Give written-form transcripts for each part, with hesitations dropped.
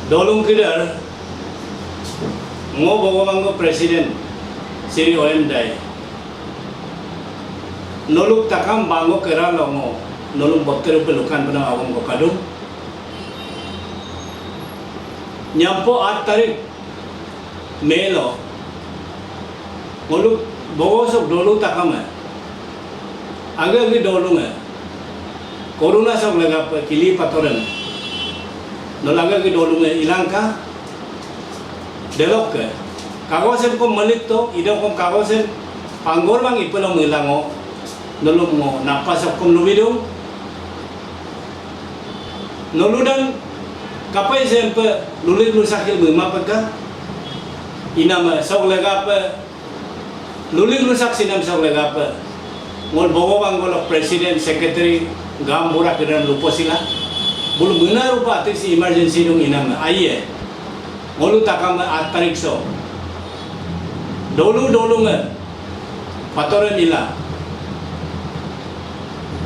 Dolung kidar ngo bogomanggo president Sri OM Dai noluk takam bango kera longo noluk bakter pelukan pada awang ko kadung nyampo 8 tarik Melo ngoluk bogosok dolung takam agak dolung corona sok laga kili patoran nolaga ke dolung ilangka delok ke kagosen ko malik to ido ko kagosen panggor bang ipelo milango nolong mo napasok ko lubidong noludan kapay sempe lulit lusakil bima pagka inama sok laga pa lulit lusak sinam sok laga pa ngol bogo bang ngol presiden secretary gambura kiran lupo sila bulu benar rupa si emergency dong inam aye ngolu takam 8 tarik so dolu patoran ila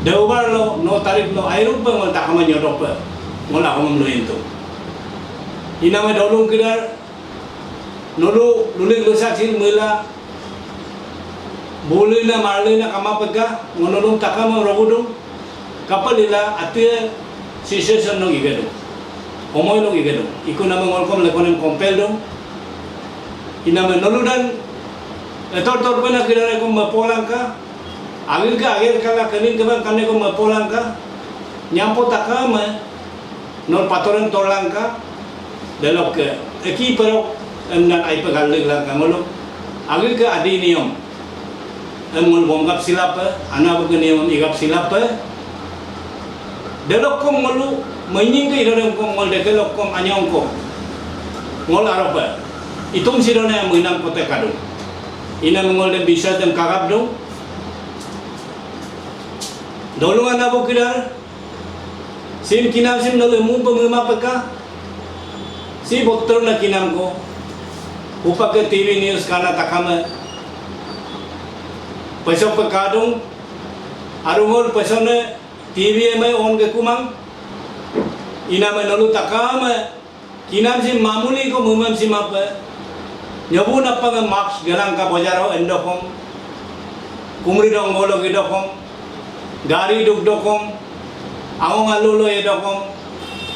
deubar lo no tarik lo air rupa ngol takam nyodok pa ngol ako mamluin to inam dolu kidar nolu lulik lusak sin mula bulina marlina kama pagka ngolong takam robudong kapal ila atia situation nong igado omoy nong igado iku nama ngolkom lekonem kompel dong inama noludan tor pena kidare ko mapolang ka agir kala kanin ka kane ko mapolang ka nyampo takama non patoran torlang ka delok ke eki pero emnan ai pagalig lang ka ngolo agir ka adi niyom emol bonggap silapa ana bu niyom igap silapa delok kom ngolu menying ke idorem kom ngol dekelok kom anyong ko ngol aropa itung sidona yang menang kote kado ina ngol dem bisa dem kagap dong dolungan abu kidar sim kinam sim nolu mu pemema peka si bokter na kinam ko upa ke TV news kana takama pesok pekadong arungol pesone TV में on के कुमांग इना में नलु तकाम किनाम सी मामूली को मुमम सी माप न्यबु नपंग marks गलांग का बजारो एंडोकम कुमरी डोंगोलो गिडोकम गाड़ी दुक डोकम आंग आलुलो एडोकम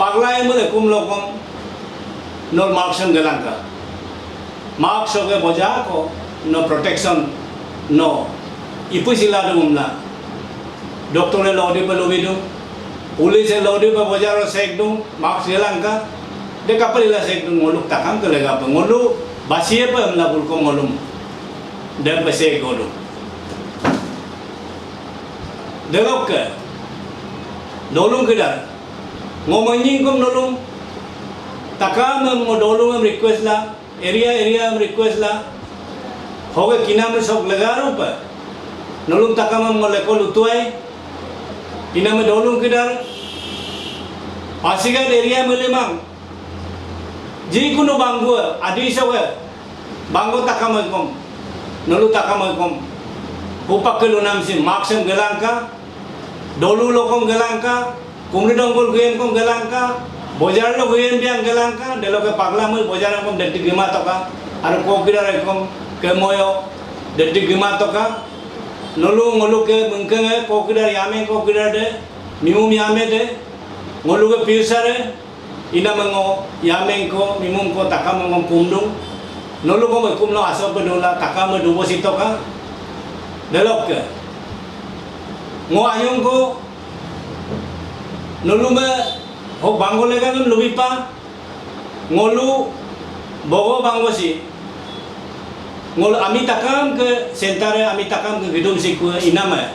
पगलाय मुले कुमलोकम नोल मार्क्सन गलांग का मार्क्स के बजा को नो प्रोटेक्शन नो इपुसिला दुमला doktor le lodi pa lobi dong pulis le lodi pa bojaro sek dong max gelangka de kapalila sek dong ngoluk takam ke lega pa ngolu basie pa amla bul ko ngolum dan pese godo delok ke dolung kedar ngomongin kom dolung takam mo dolung request la area request la hoge kinam sok legaro pa nolong takam mo lekol utuai ina में dolung kidar pasigan area melemang ji kuno banggu adi sawe banggo takam kom nolu takam kom upak ke lunam sim maksem gelangka dolu lokom gelangka kumri dongol guyen kom gelangka bojar lo guyen biang gelangka delo ke pagla mul bojar kom detti gima toka ar ko kidar kom ke moyo detti gima toka nolu ngolu ke mengkenge ko kidar yame ko kidar de mimum yame de ngolu ke pirsare ina mengo yame ko mimum ko takam ngom pumdung nolu ko kumno aso pedola takam dubo sitoka delok ke ngo ayung ko nolu me ho bangole kan lubipa ngolu bogo bangosi ngolu ami takam ke sentare ami takam ke gedung siku inama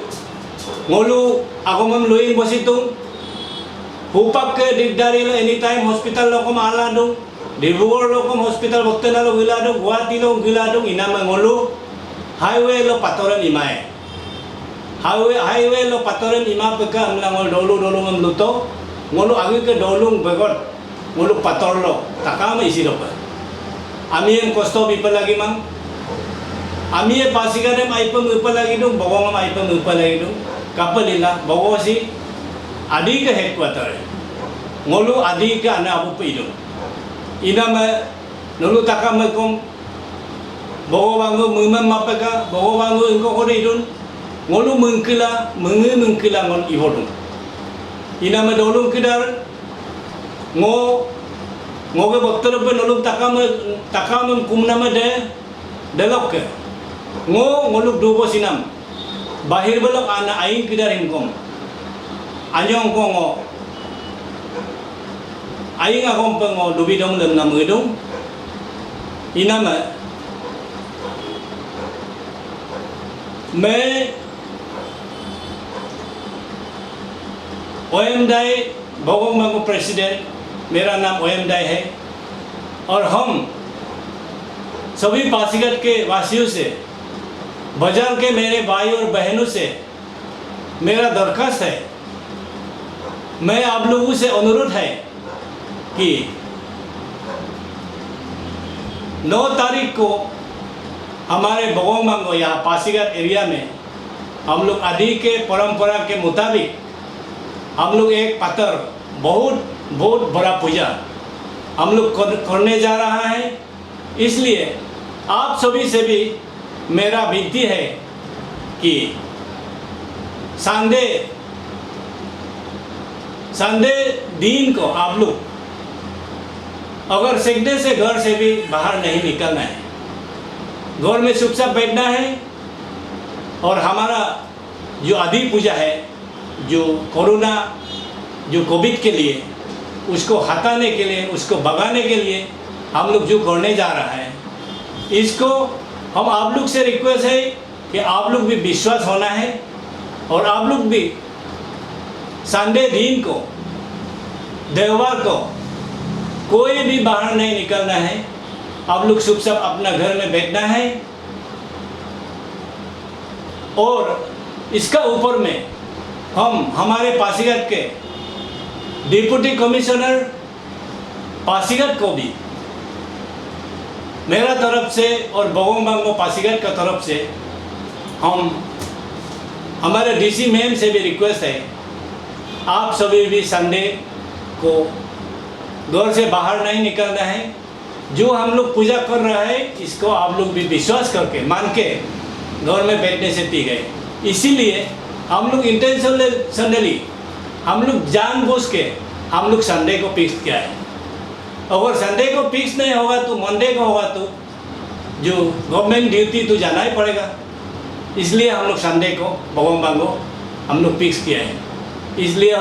ngolu ako mamluin bositung hupak ke digdari lo anytime hospital lo kom ala dong dibuor lo kom hospital boktena lo gila dong guati lo gila dong inama ngolu highway lo patoran imae highway lo patoran ima peka amla ngol dolu mamluto ngolu agi ke dolung begot ngolu pator lo takam isi lo pa ami yang kosto people lagi mang ami e pasigane mai pem lagi dong bawang mai pem lagi dong kapalila bawa si adi ke headquarter ngolu adi ke ana abu pe dong ina me nolu taka me kom bogo bangu mumam mapaka bogo bangu ingko kore idun ngolu mengkila ngon ibodun ina me dolung kidar ngoge bakter pe nolu taka me kumna me delok ke ngoluk dubo sinam bahir belok ana aing kidar ingkom anyong ko ngo aing akom pe ngo dubi dom lem na mudung inama मैं ओएमडाई भगोंग मांगो president मेरा नाम ओएमडाई है और हम सभी पासीघाट के वासियों से बाजार के मेरे भाई और बहनों से मेरा दरखास्त है मैं आप लोगों से अनुरोध है कि 9 तारीख को हमारे भगोंग मांगो यहाँ पासीघाट एरिया में हम लोग आदि के परंपरा के मुताबिक हम लोग एक पत्थर बहुत बड़ा पूजा हम लोग करने जा रहा है। इसलिए आप सभी से भी मेरा विनती है कि संडे दिन को आप लोग अगर सकते से घर से भी बाहर नहीं निकलना है, घर में चुपचाप बैठना है और हमारा जो आदि पूजा है जो कोरोना जो कोविड के लिए उसको हटाने के लिए उसको भगाने के लिए हम लोग जो करने जा रहा है इसको हम आप लोग से रिक्वेस्ट है कि आप लोग भी विश्वास होना है और आप लोग भी संडे दिन को देववार को कोई भी बाहर नहीं निकलना है। आप लोग चुपचाप अपना घर में बैठना है और इसका ऊपर में हम हमारे पासीघाट के डिप्टी कमिश्नर पासीघाट को भी मेरा तरफ से और भगोंग मांगो पासीघाट का तरफ से हम हमारे डीसी मैम से भी रिक्वेस्ट है आप सभी भी संडे को घर से बाहर नहीं निकलना है। जो हम लोग पूजा कर रहा है इसको आप लोग भी विश्वास करके मान के घर में बैठने से ठीक है। इसीलिए हम लोग इंटेंशनली हम लोग जानबूझ के हम लोग संडे को फिक्स किया है। अगर संडे को फिक्स नहीं होगा तो मंडे को होगा तो जो गवर्नमेंट ड्यूटी तो जाना ही पड़ेगा। इसलिए हम लोग संडे को भगोंग मांगो हम लोग फिक्स किया है। इसलिए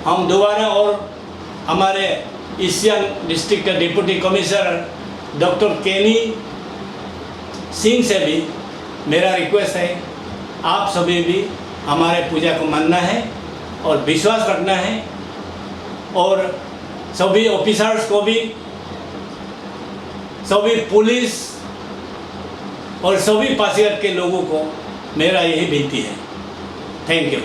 हम दोबारा और हमारे ईस्ट सियांग डिस्ट्रिक्ट का डिप्टी कमिश्नर डॉक्टर केनी सिंह से भी मेरा रिक्वेस्ट है आप सभी भी हमारे पूजा को मानना है और विश्वास रखना है और सभी ऑफिसर्स को भी सभी पुलिस और सभी पासीघाट के लोगों को मेरा यही विनती है। Thank you.